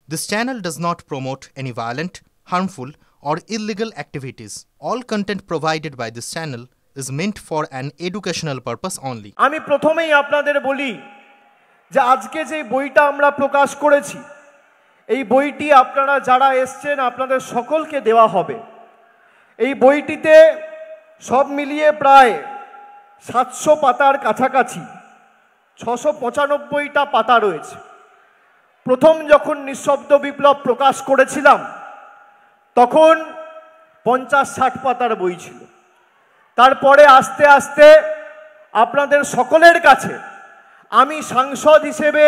This channel does not promote any violent, harmful, or illegal activities. All content provided by this channel is meant for an educational purpose only. আমি প্রথমেই আপনাদের বলি যে আজকে যে বইটা আমরা প্রকাশ করেছি এই বইটি আপনারা যারা এসেছেন আপনাদের সকলকে দেওয়া হবে। এই বইটিতে সব মিলিয়ে প্রায় 700 পাতার কাছাকাছি 695টা পাতা রয়েছে। প্রথম যখন নিঃশব্দ বিপ্লব প্রকাশ করেছিলাম তখন 50-60 পাতার বই ছিল। তারপরে আস্তে আস্তে আপনাদের সকলের কাছে আমি সাংসদ হিসেবে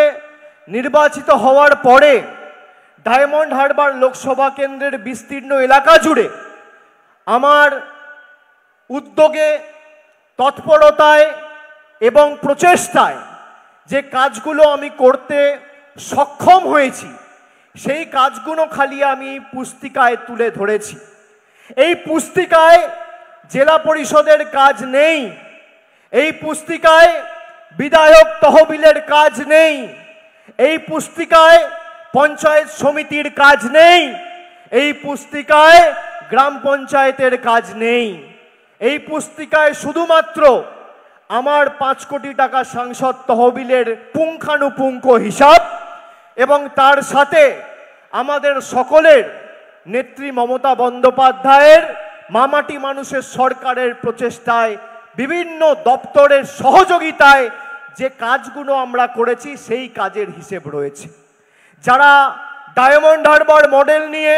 নির্বাচিত হওয়ার পরে ডায়মন্ড হারবার লোকসভা কেন্দ্রের বিস্তীর্ণ এলাকা জুড়ে আমার উদ্যোগে, তৎপরতায় এবং প্রচেষ্টায় যে কাজগুলো আমি করতে সক্ষম হয়েছি সেই কাজগুলো খালি আমি পুস্তিকায় তুলে ধরেছি। এই পুস্তিকায় জেলা পরিষদের কাজ নেই, এই পুস্তিকায় বিধায়ক তহবিলের কাজ নেই, এই পুস্তিকায় পঞ্চায়েত সমিতির কাজ নেই, এই পুস্তিকায় গ্রাম পঞ্চায়েতের কাজ নেই। এই পুস্তিকায় শুধুমাত্র আমার 5 কোটি টাকা সাংসদ তহবিলের পুঙ্খানুপুঙ্খ হিসাব এবং তার সাথে আমাদের সকলের নেত্রী মমতা বন্দ্যোপাধ্যায়ের মামাটি মানুষের সরকারের প্রচেষ্টায় বিভিন্ন দপ্তরের সহযোগিতায় যে কাজগুলো আমরা করেছি সেই কাজের হিসেব রয়েছে। যারা ডায়মন্ড হারবার মডেল নিয়ে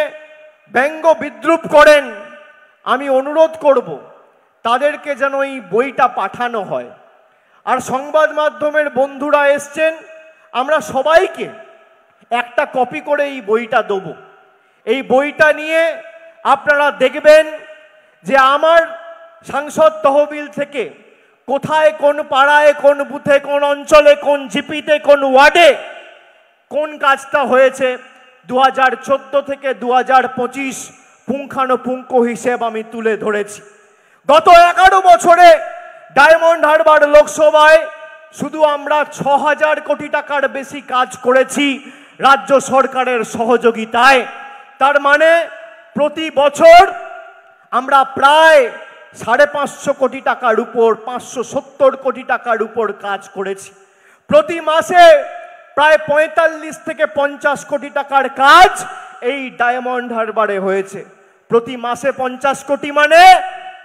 ব্যঙ্গ বিদ্রুপ করেন আমি অনুরোধ করব তাদেরকে যেন এই বইটা পাঠানো হয়। আর সংবাদ মাধ্যমের বন্ধুরা এসছেন, আমরা সবাইকে একটা কপি করে এই বইটা দেব। এই বইটা নিয়ে আপনারা দেখবেন যে আমার সাংসদ তহবিল থেকে কোথায়, কোন পাড়ায়, কোন বুথে, কোন অঞ্চলে, কোন জিপিতে, কোন ওয়ার্ডে কোন কাজটা হয়েছে 2014 থেকে 2025 পুঙ্খানুপুঙ্খ হিসেব আমি তুলে ধরেছি। গত 11 বছরে ডায়মন্ড হারবার লোকসভায় শুধু আমরা 6000 কোটি টাকার বেশি কাজ করেছি রাজ্য সরকারের সহযোগিতায়। তার মানে প্রতি বছর আমরা প্রায় 550 কোটি টাকার উপর, 570 কোটি টাকার উপর কাজ করেছি। প্রতি মাসে প্রায় 45 থেকে 50 কোটি টাকার কাজ এই ডায়মন্ড হারবারে হয়েছে। প্রতি মাসে 50 কোটি মানে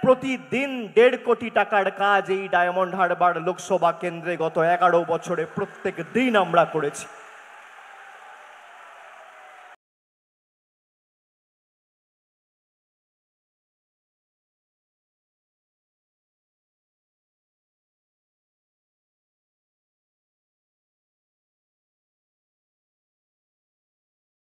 প্রতিদিন 1.5 কোটি টাকার কাজ এই ডায়মন্ড হারবার লোকসভা কেন্দ্রে গত 11 বছরে প্রত্যেক দিন আমরা করেছি।